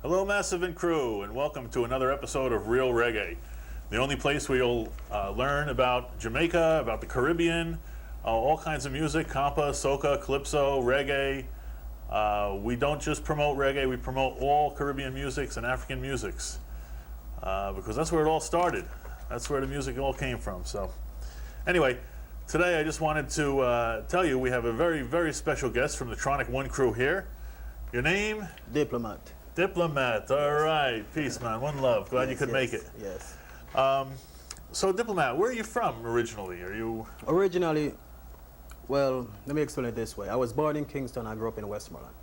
Hello, Massive and crew, and welcome to another episode of Real Reggae, the only place where you'll learn about Jamaica, about the Caribbean, all kinds of music, compa, soca, calypso, reggae. We don't just promote reggae, we promote all Caribbean musics and African musics, because that's where it all started. That's where the music all came from. So anyway, today I just wanted to tell you we have a very, very special guest from the Tronic One crew here. Your name? Diplomat. Diplomat, all right. Peace, man. One love. Glad you could make it. Yes. So, Diplomat, where are you from originally? Are you... Originally, well, let me explain it this way. I was born in Kingston. I grew up in Westmoreland.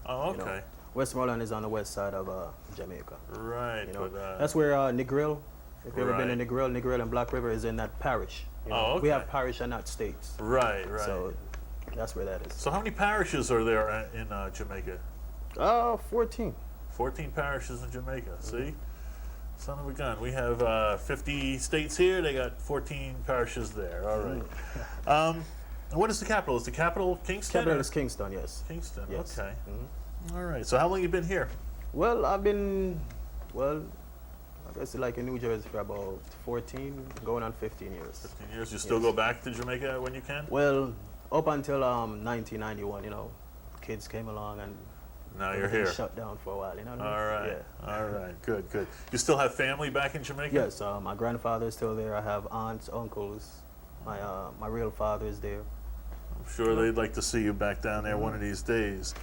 Oh, okay. You know, Westmoreland is on the west side of Jamaica. Right. You know, but, that's where Negril, if you've ever been in right. Negril and Black River is in that parish. You know? Oh, okay. We have parish and not states. Right, right. So that's where that is. So how many parishes are there in Jamaica? 14. 14 parishes in Jamaica, see? Son of a gun. We have 50 states here, they got 14 parishes there, all right. What is the capital? Is the capital Kingston? Capital is Kingston, yes. Kingston, yes. Okay. All right, so how long you been here? Well, I've been, I guess like in New Jersey for about 14, going on 15 years. 15 years. You still go back to Jamaica when you can? Well, up until 1991, you know, kids came along and now you're here. Shut down for a while, you know what I mean? All right, yeah. all right, good, good. You still have family back in Jamaica? Yes, my grandfather is still there. I have aunts, uncles. My real father is there. I'm sure they'd like to see you back down there one of these days.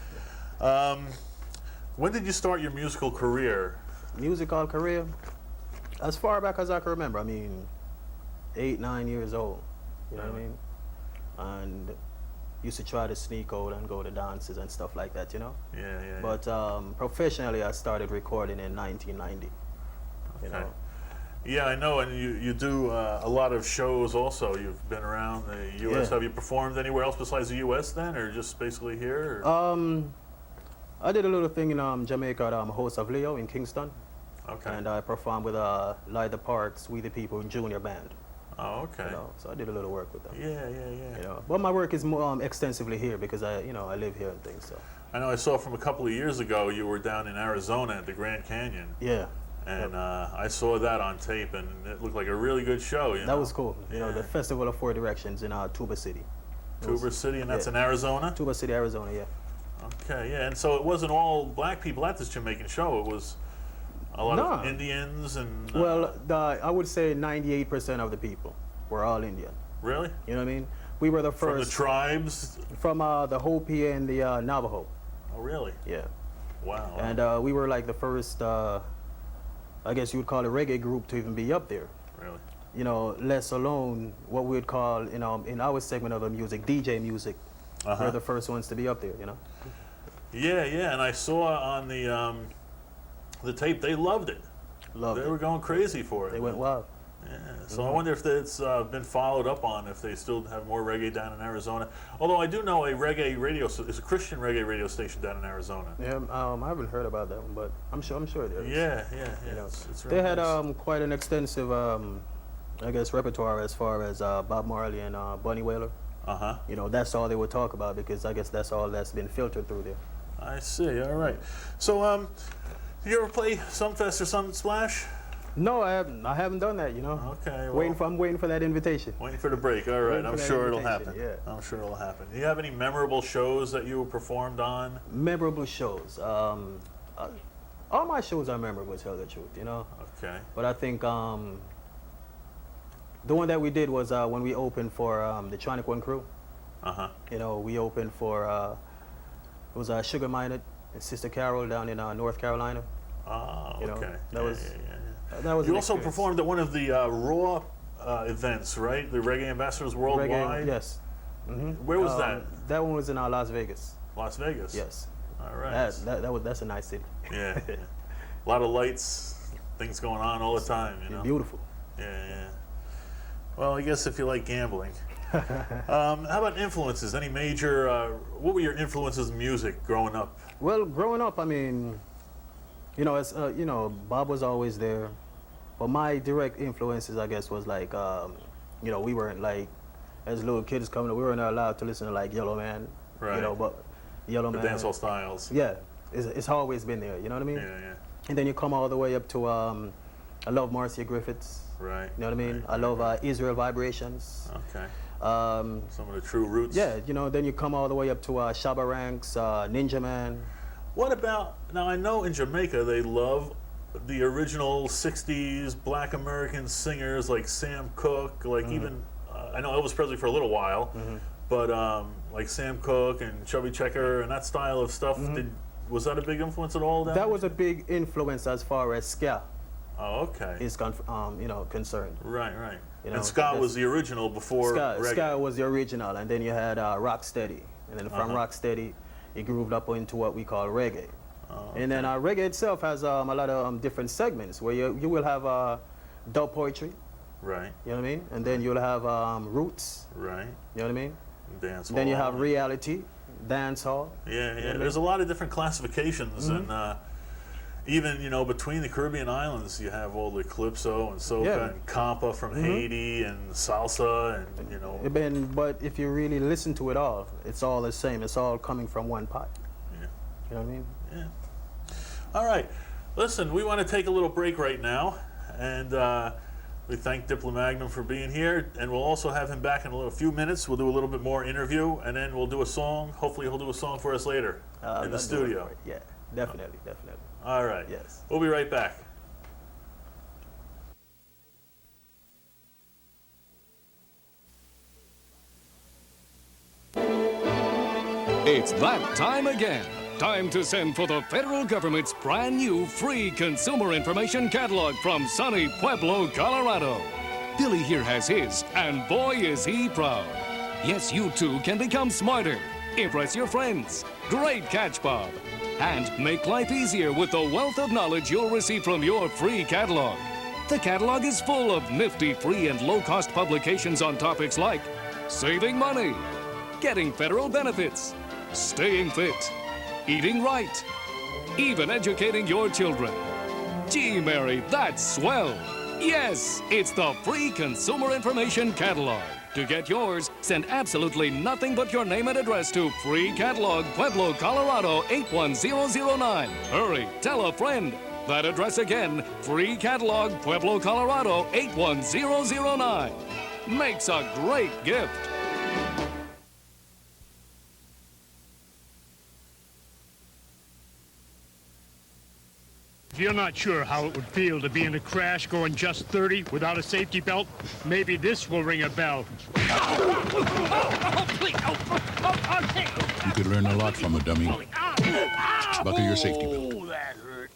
When did you start your musical career? Musical career? As far back as I can remember. I mean, 8, 9 years old. You know what I mean? And used to try to sneak out and go to dances and stuff like that, you know? Yeah, yeah. But professionally, I started recording in 1990. Okay. You know? Yeah, I know, and you do a lot of shows also. You've been around the U.S. Yeah. Have you performed anywhere else besides the U.S. then, or just basically here? Or? I did a little thing in Jamaica at House of Leo in Kingston. Okay. And I performed with Lyda Parks, We the People Junior Band. Oh, okay. You know, so I did a little work with them. Yeah, yeah, yeah. You know, but my work is more extensively here because I live here and things. So. I know I saw from a couple of years ago you were down in Arizona at the Grand Canyon. Yeah. And I saw that on tape, and it looked like a really good show. That was cool. You know, the Festival of Four Directions in Tuba City. Tuba City, and that's in Arizona? Tuba City, Arizona, yeah. Okay, yeah, and so it wasn't all black people at this Jamaican show. It was a lot of Indians and... Well, I would say 98% of the people were all Indian. Really? You know what I mean? We were the first... From the tribes? From the Hopi and the Navajo. Oh, really? Yeah. Wow. And we were like the first, I guess you would call it reggae group to even be up there. Really? You know, less alone what we would call, you know, in our segment of the music, DJ music. We're the first ones to be up there, you know? Yeah, yeah, and I saw on the tape, they loved it. They were going crazy for it. They went wild. Yeah, so I wonder if it's been followed up on, if they still have more reggae down in Arizona. Although I do know a reggae radio, it's a Christian reggae radio station down in Arizona. Yeah, I haven't heard about that one, but I'm sure there is. Yeah, yeah, yeah. You know, it's they really had nice. quite an extensive, I guess, repertoire as far as Bob Marley and Bunny Wailer. You know, that's all they would talk about because I guess that's all that's been filtered through there. I see. All right. So, do you ever play Sunfest or Sunsplash? No, I haven't done that. You know. Okay. Well, I'm waiting for that invitation. Waiting for the break. All right. I'm sure it'll happen. Yeah. I'm sure it'll happen. Do you have any memorable shows that you performed on? Memorable shows. All my shows are memorable, to tell the truth. You know. Okay. But I think the one that we did was when we opened for the Tronic One crew. You know, we opened for it was Sugar Minott and Sister Carol down in North Carolina. Oh, You know, okay. that was You an also experience. performed at one of the Raw events, right? The Reggae Ambassadors Worldwide. Reggae, yes. Where was that? That one was in Las Vegas. Las Vegas. Yes. All right. That's a nice city. Yeah. Yeah. A lot of lights, things going on all the time. You know. Beautiful. Yeah, yeah. Well, I guess if you like gambling. How about influences? Any major? What were your influences in music growing up? Well, growing up, I mean, you know, as you know, Bob was always there, but my direct influences, I guess, was like, you know, we weren't like, as little kids coming up, we weren't allowed to listen to like Yellow Man, Right. you know, but Yellow The Man. dancehall styles. Yeah, it's always been there. You know what I mean? Yeah, yeah. And then you come all the way up to I love Marcia Griffiths. Right. You know what I mean? Right, I love Israel Vibrations. Okay. Um, Some of the true roots. yeah, you know, then you come all the way up to Shabba Ranks, Ninja Man. What about, now I know in Jamaica they love the original 60s black American singers like Sam Cooke, like even, I know Elvis Presley for a little while, but like Sam Cooke and Chubby Checker and that style of stuff, was that a big influence at all? That was a big influence as far as ska Oh, okay. is you know, concerned. Right, right. You know, And ska was the original before reggae. Ska was the original, and then you had Rocksteady, and then from Rocksteady, it grooved up into what we call reggae. Okay. And then reggae itself has a lot of different segments where you will have dub poetry, Right, you know what I mean? And then you'll have roots, right. you know what I mean? Dance Then you hall. have reality, dance hall. Yeah, yeah. There's a lot of different classifications, and even between the Caribbean islands, you have all the calypso and soca Yeah. and compa from Haiti and salsa, and But if you really listen to it all, it's all the same. It's all coming from one pot. yeah, You know what I mean? yeah. All right, listen, we want to take a little break right now, and we thank Diplomagnum for being here, and we'll also have him back in a few minutes. We'll do a little bit more interview, and then we'll do a song. Hopefully, he'll do a song for us later in the Let's do it studio. for it. Yeah, definitely, definitely. All right. Yes. We'll be right back. It's that time again. Time to send for the federal government's brand new free consumer information catalog from sunny Pueblo, Colorado. Billy here has his, and boy is he proud. Yes, you too can become smarter, impress your friends. Great catch, Bob. And make life easier with the wealth of knowledge you'll receive from your free catalog. The catalog is full of nifty free and low-cost publications on topics like saving money, getting federal benefits, staying fit, eating right, even educating your children. Gee, Mary, that's swell. Yes, it's the free consumer information catalog. To get yours, send absolutely nothing but your name and address to Free Catalog, Pueblo, Colorado 81009. Hurry, tell a friend. That address again, Free Catalog, Pueblo, Colorado 81009. Makes a great gift. If you're not sure how it would feel to be in a crash going just 30 without a safety belt, maybe this will ring a bell. You could learn a lot from a dummy. Buckle your safety belt. Oh, that hurt.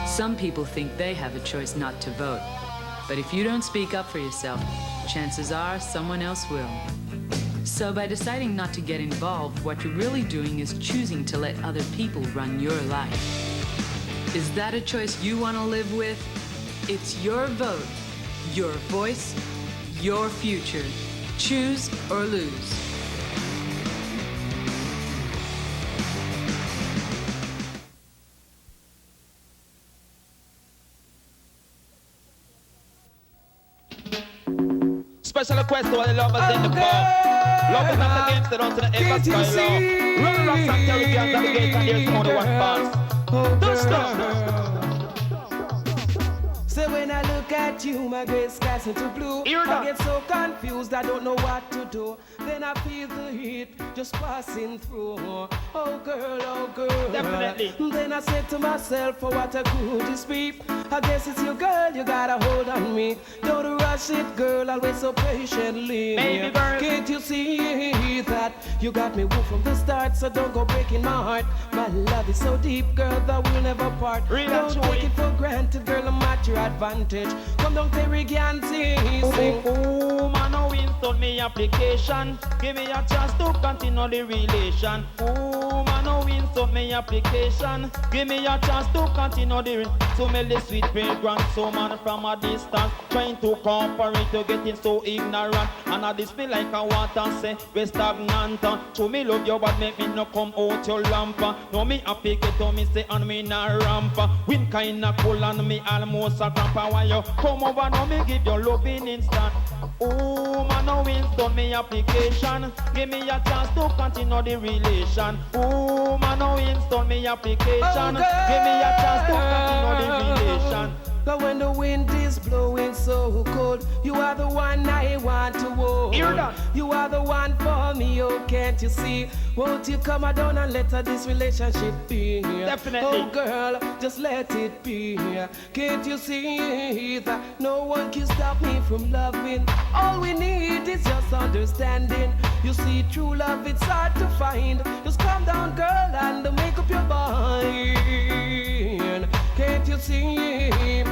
Some people think they have a choice not to vote. But if you don't speak up for yourself, chances are someone else will. So by deciding not to get involved, what you're really doing is choosing to let other people run your life. Is that a choice you want to live with? It's your vote, your voice, your future. Choose or lose. Special request to all the lovers in the pub. Lovers not against the run to the ever sky love. Run rocks and Caribbeans at the gate and there's only one pass. Don't stop. So when I look at you, my gray skies into blue. Hear that? I get so confused, I don't know what to do. Then I feel the heat just passing through. Oh girl, oh girl. Definitely. Then I said to myself, oh what a good this be. I guess it's you, girl, you got a hold on me. Don't rush it, girl, I'll wait so patiently. Baby girl. Can't you see that you got me woo from the start? So don't go breaking my heart. My love is so deep, girl, that we'll never part. Real Don't and take truly. it for granted, girl, I'm at your advantage. Come down, Caribbean, sing. Ooh, man, no install me application. Give me a chance to continue the relation. Ooh, man, no install me application. Give me a chance to continue the to me the sweet fragrance. So man from a distance trying to come cooperate, you're getting so ignorant. And I this me like a water say, we stagnant. To me love you, but make me no come out your lamp. No me happy get to me say, and me na ramp. Wind kinda cool and me almost a cramp. Why you come over now, me give you loving instant. Oh, man, no Winston, me application. Give me a chance to continue the relation. Oh, man, no Winston, me application. Give me a chance to continue the relation. But when the wind is blowing so cold, you are the one I want to hold. Hear that? You are the one for me, oh, can't you see? Won't you come down and let this relationship be? Definitely. Oh, girl, just let it be. Can't you see that no one can stop me from loving? All we need is just understanding. You see, true love, it's hard to find. Just calm down, girl, and make up your mind. Can't you see?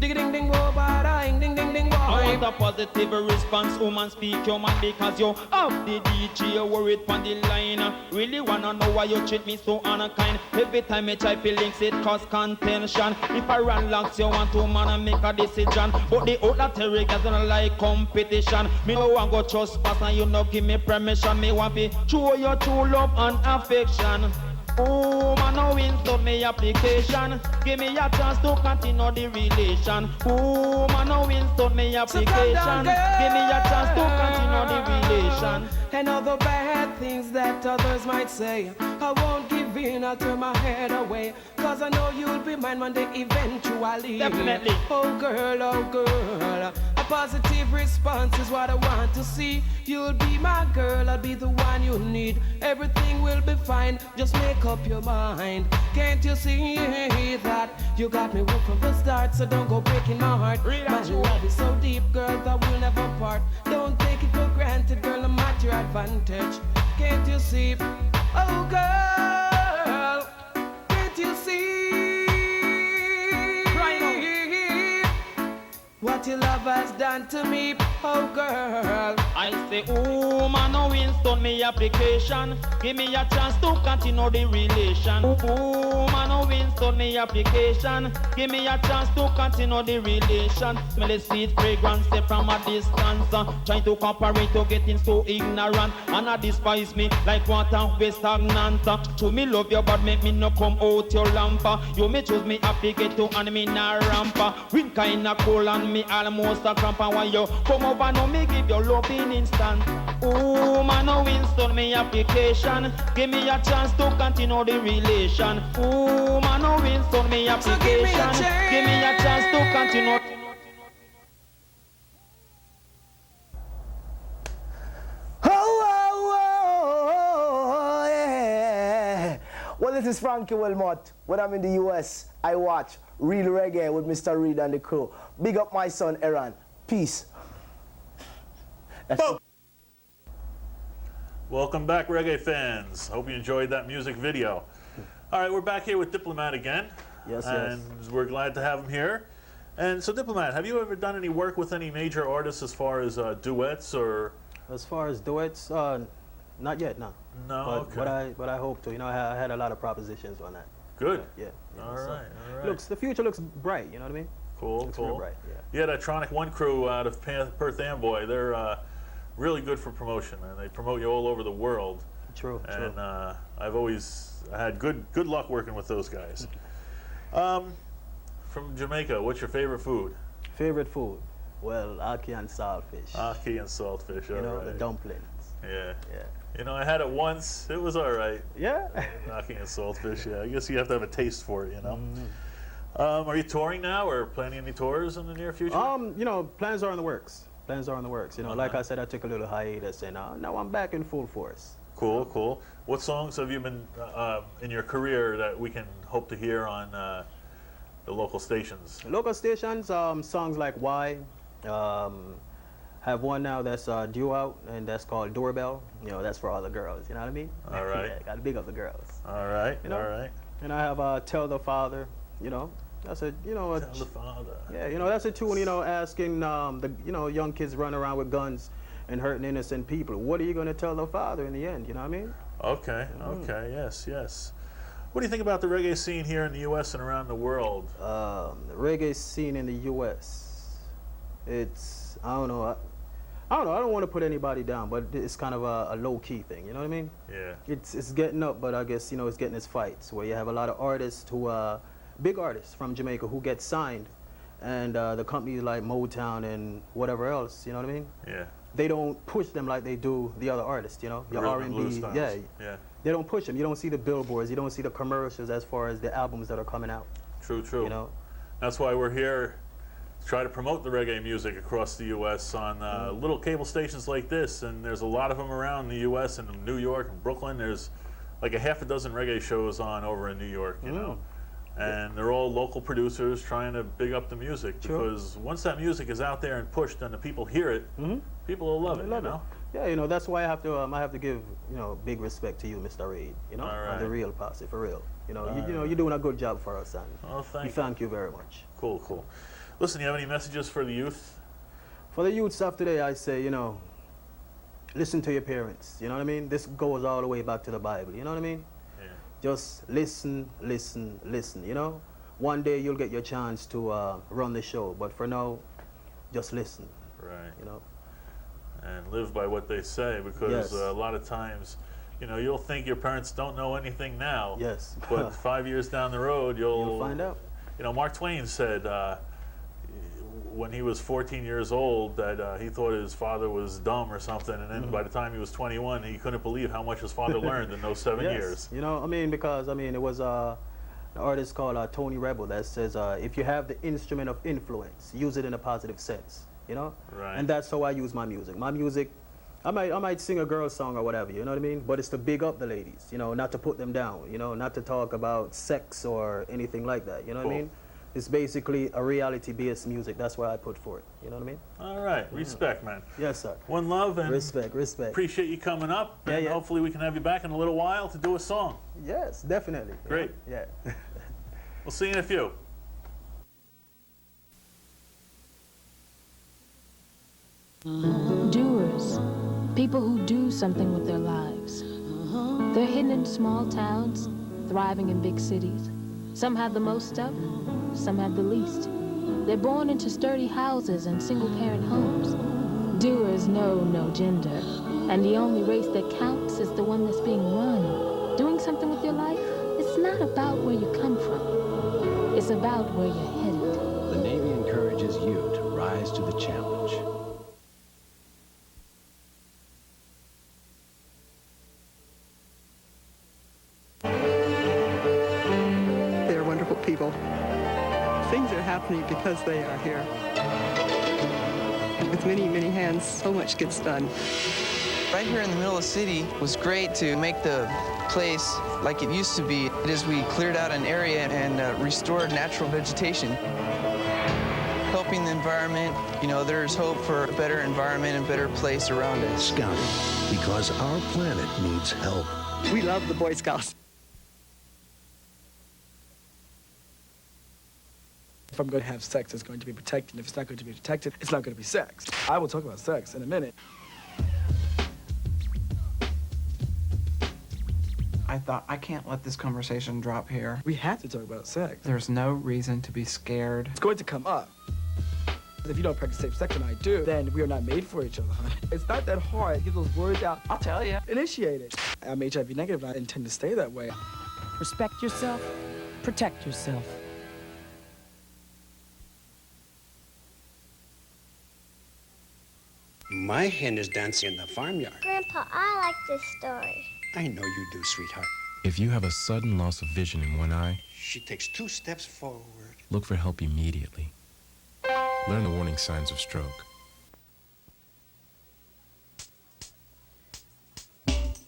Ding ding ding bo ba ding ding ding bo. I want a positive response, woman speak your man because you have the DJ, you worried on the line. Really wanna know why you treat me so unkind. Every time I try to links it cause contention. If I run locks you want to man and make a decision. But the other terrorists don't like competition. Me no want go trespass and you no give me permission. Me want to show your true love and affection. Oh, man, no Winston, me application. Give me a chance to continue the relation. Oh, man, no Winston, me application. Give me a chance to continue the relation. And all the bad things that others might say, I won't give in, I'll turn my head away. Cause I know you'll be mine one day eventually. Definitely. Oh girl, a positive response is what I want to see. You'll be my girl, I'll be the one you need. Everything will be fine, just make up your mind. Can't you see that you got me hooked from the start? So don't go breaking my heart. My love is so deep, girl, that we'll never part. Don't take it for granted, girl, I'm at your advantage. Can't you see? Oh girl, can't you see? What your love has done to me, oh girl. I say, oh man, no Winston, me application. Give me a chance to continue the relation. Oh man, no Winston, me application. Give me a chance to continue the relation. Smell the sweet fragrance from a distance. Trying to cooperate, to getting so ignorant. And I despise me like water we stagnant. To me love you, but make me no come out your lamp. You may choose me happy get to and me na ramp. Wind kinda cold and me almost a cramp. And when you come over now, me give your love in instant. Oh man, no Winston, me application. Give me a chance to continue the relation. Oh man, no Winston, me application. Give me a chance to continue. Oh, yeah. Well, this is Frankie Wilmot. When I'm in the US, I watch Real Reggae with Mr. Reed and the crew. Big up my son, Aaron. Peace. Welcome back, reggae fans. Hope you enjoyed that music video. All right, we're back here with Diplomat again. Yes, and we're glad to have him here. And so, Diplomat, have you ever done any work with any major artists as far as duets or? As far as duets, not yet, no. No, but, okay. but I hope to. You know, I had a lot of propositions on that. Good. Yeah. All right. The future looks bright. You know what I mean? Cool, looks cool. real bright, yeah. Yeah, that Tronic One crew out of Perth Amboy, they're really good for promotion, and they promote you all over the world. True. And I've always had good luck working with those guys. From Jamaica, what's your favorite food? Favorite food? Well, ackee and saltfish. Ackee and saltfish. You know, right. the dumplings. Yeah. Yeah. You know, I had it once. It was all right. Yeah. Ackee and saltfish. Yeah. I guess you have to have a taste for it. You know. Are you touring now, or planning any tours in the near future? You know, plans are in the works. Plans are in the works. You know, like I said, I took a little hiatus, and now I'm back in full force. Cool, cool. What songs have you been in your career that we can hope to hear on the local stations? Local stations, songs like Why. Have one now that's due out, and that's called Doorbell. You know, that's for all the girls. You know what I mean? All right. Yeah, gotta big up the girls. All right. You know? All right. And I have Tell the Father. You know, that's a Tell the Father. Yeah, you know, that's a tune. You know, asking the young kids running around with guns and hurting innocent people. What are you gonna tell the father in the end? You know what I mean? Okay. Okay. Yes. Yes. What do you think about the reggae scene here in the U.S. and around the world? The reggae scene in the U.S. it's, I don't know. I don't know. I don't want to put anybody down, but it's kind of a low-key thing. You know what I mean? Yeah. It's getting up, but I guess, you know, it's getting its fights where you have a lot of artists who big artists from Jamaica who get signed, and the companies like Motown and whatever else. You know what I mean? Yeah. They don't push them like they do the other artists. You know, the Rhythm and blues R&B. styles. Yeah. Yeah. They don't push them. You don't see the billboards. You don't see the commercials as far as the albums that are coming out. True, true. You know. That's why we're here to try to promote the reggae music across the U.S. on little cable stations like this, and there's a lot of them around the U.S. and New York and Brooklyn. There's like a half a dozen reggae shows on over in New York, you know, and they're all local producers trying to big up the music because once that music is out there and pushed and the people hear it, people will love it, you know. Yeah, you know, that's why I have to give, you know, big respect to you, Mr. Reid, you know, All right. the real posse, for real. You know, you know, you're doing a good job for us, and Oh, thank we thank you very much. Cool, cool. Listen, you have any messages for the youth? For the youth stuff today, I say, you know, listen to your parents, you know what I mean? This goes all the way back to the Bible, you know what I mean? Yeah. Just listen, listen, listen, you know? One day you'll get your chance to run the show, but for now, just listen, Right. you know? And live by what they say because Yes. a lot of times, you know, you'll think your parents don't know anything now. Yes. But 5 years down the road, you'll find out. You know, Mark Twain said when he was 14 years old that he thought his father was dumb or something, and then by the time he was 21, he couldn't believe how much his father learned in those 7 Yes. years. You know, I mean, because, I mean, it was an artist called Tony Rebel that says, if you have the instrument of influence, use it in a positive sense, you know? Right. And that's how I use my music. My music, I might sing a girl song or whatever, you know what I mean? But it's to big up the ladies, you know, not to put them down, you know, not to talk about sex or anything like that, you know what I mean? It's basically a reality-based music. That's why I put for it, you know what I mean? All right. Respect, man. Yes, sir. One love and Respect, respect. appreciate you coming up. Yeah, and yeah. hopefully we can have you back in a little while to do a song. Yes, definitely. Great. Yeah. We'll see you in a few. Doers, people who do something with their lives. They're hidden in small towns, thriving in big cities. Some have the most stuff, some have the least. They're born into sturdy houses and single-parent homes. Doers know no gender, and the only race that counts is the one that's being run. Doing something with your life, it's not about where you come from. It's about where you're headed. The Navy encourages you to rise to the challenge. They're wonderful people. Things are happening because they are here. With many, many hands, so much gets done. Right here in the middle of the city was great to make the place like it used to be. As we cleared out an area and restored natural vegetation. Helping the environment, you know, there's hope for a better environment and better place around us. Scouting, because our planet needs help. We love the Boy Scouts. If I'm going to have sex, it's going to be protected. If it's not going to be protected, it's not going to be sex. I will talk about sex in a minute. I thought, I can't let this conversation drop here. We have to talk about sex. There's no reason to be scared. It's going to come up. If you don't practice safe sex and I do, then we are not made for each other, honey. It's not that hard to get those words out. I'll tell you. Initiate it. I'm HIV negative and I intend to stay that way. Respect yourself, protect yourself. My hen is dancing in the farmyard. Grandpa, I like this story. I know you do, sweetheart. If you have a sudden loss of vision in one eye, She takes 2 steps forward. look for help immediately. Learn the warning signs of stroke.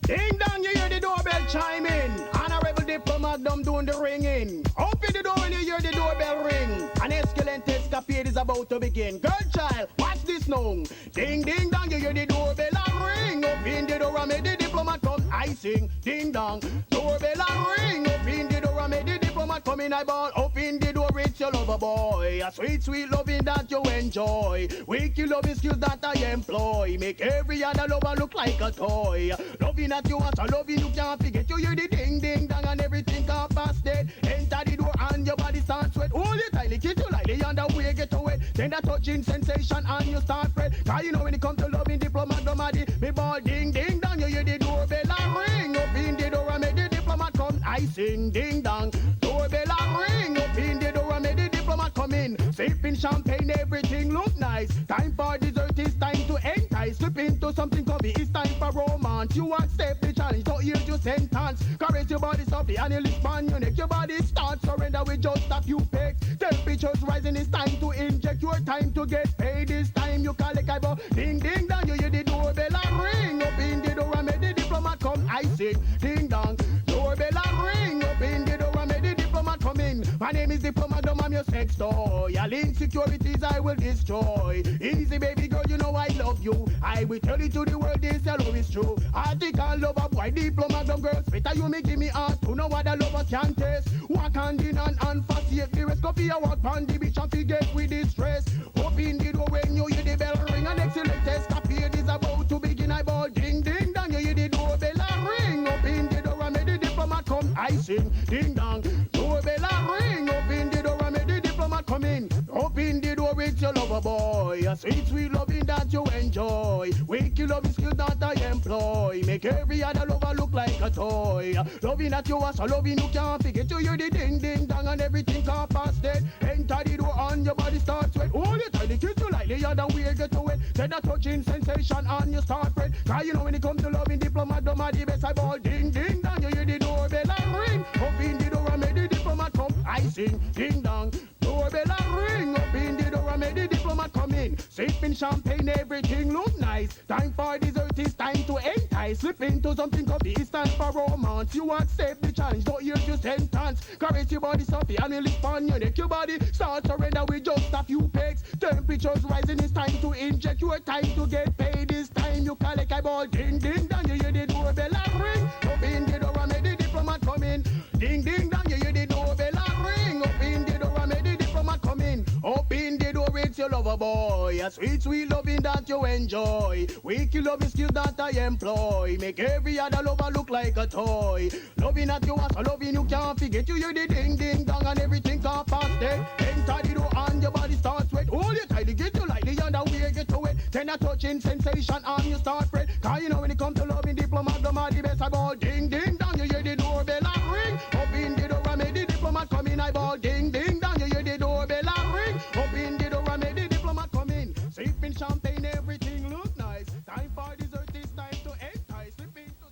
Ding dong, you hear the doorbell chime in. Honorable Diplomat doing the ringing. Open the door when you hear the doorbell ring. An escalante escapade is about to begin. Girl child, watch this now. Ding ding dong, you hear the doorbell ring. Open the door and make the diplomat come. I sing, ding dong. Doorbell ring. Open the door and make the diplomat come in. I ball. Open the door, it's your lover boy. A sweet, sweet loving that you enjoy. Wicked love is skills that I employ. Make every other lover look like a toy. Loving that you want, so loving you can't forget. You hear the ding ding dong and everything can't pass dead. Enter the door and your body starts sweat. Hold it tightly, kiss you lightly, and the way get to it. Then that touching sensation and you start fret. Cause you know when it comes to loving diplomat, domadi, me ball ding ding dong. You hear the doorbell and ring. Up in the door and make the diplomat come. I sing ding dong. Doorbell and ring. Up in the door and make the diplomat come in. Sipping champagne, everything look nice. Time for dessert, it's time to entice. Slip into something coffee, it's time for romance. You accept the challenge, so here's your sentence. Caress your body softly and you lift on your neck. Your body starts surrender with just a few pegs. Temperatures rising, it's time to inject. Your time to get paid. This time you call it kaibo. Ding ding dong, you hear the doorbell and ring. Up in the door and make the diplomat come. I sing ding dong. Doorbell and ring. Up in the door and make the diplomat come in. My name is Diplomat, I'm your sex toy. All insecurities I will destroy. Easy baby girl, you know I love you. I will tell it to the world, this love is true. I think I love a boy, Diplomat, them girls. Better you me give me heart to know what a lover can taste. Walk hand in and fast yet the rest. Coffee I walk on the beach and forget with this stress. Open the door when you hear the bell ring. An excellent test, cafe is about to begin. I ball ding ding dong, you hear the doorbell and ring. Open the door and make the diplomat come. I sing ding dong. Doorbell and ring. Open the door and make the diplomat come in. Open the door with your lover boy. A sweet, sweet loving that you enjoy. Wake your loving skills that I employ. Make every other lover look like a toy. Loving that you are so loving you can't forget. You hear the ding ding dong and everything can't pass dead. Enter the door and your body starts sweat. Hold it tight, kiss you lightly, you're the way get to it. Then a touching sensation and you start fret. Cause you know when it comes to loving diplomat, don't the best I ball ding ding dong. You hear the doorbell and ring. Open the door and make the diplomat come. I sing ding dong. Doorbell and ring. Up in the door and make the diplomat come in. Sipping champagne, everything look nice. Time for dessert, it's time to entice. Slip into something coffee, it's time for romance. You accept the challenge, don't hear your sentence. Caress your body softly and you lift on your neck. Your body starts surrender with just a few pegs. Temperatures rising, it's time to inject. Your time to get paid, this time you call it ball ding ding dong. You hear the doorbell and ring. Up in the door and make the diplomat come in. Ding ding dong, you hear the doorbell and ring. Up in the door and make the diplomat come in. Open the door, it's your lover boy. A sweet, sweet loving that you enjoy. Wake your loving skills that I employ. Make every other lover look like a toy. Loving that you are so loving you can't forget. You hear the ding ding dong and everything can't pass dead. Enter the door and your body starts sweat. Hold it tightly, get you lightly and the way get to it. Then a touching sensation and you start fret. Cause you know when it comes to loving diplomat, the best I ball ding ding dong. You hear the doorbell and ring. Up in the door and make the diplomat come in. I ball ding ding dong. You hear the doorbell and ring. Up in the door and make the diplomat come in. Sipping champagne, everything look nice. Time for dessert, it's time to entice. Slip into...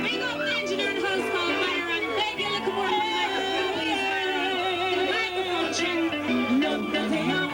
Big up engineer and host called Byron. Beg you, look more on the microphone check. No, nothing up.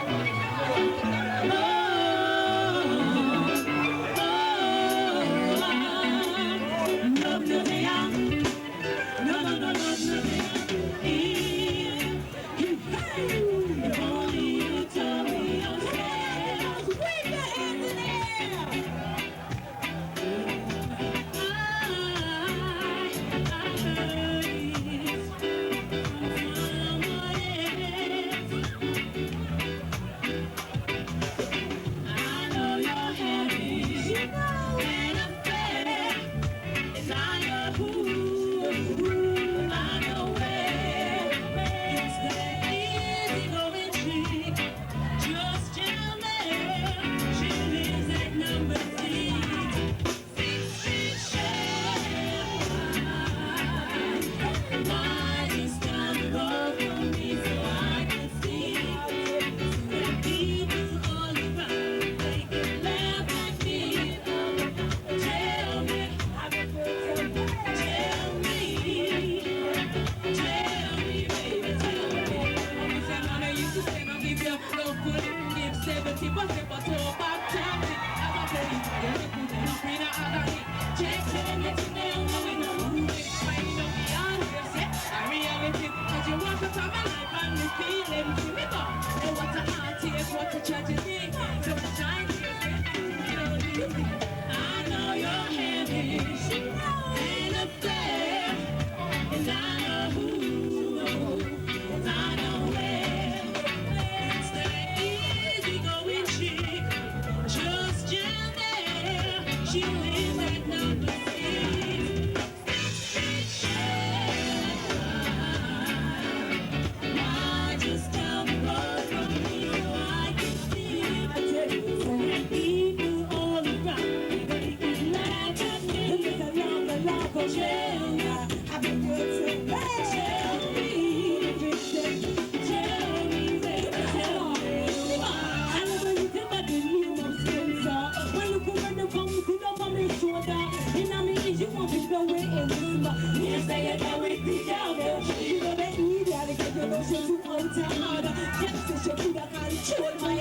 be blowing in this yes, they are now with the girl. You know they need that to get your lotion to on time. Yes, it's your food, I can't control my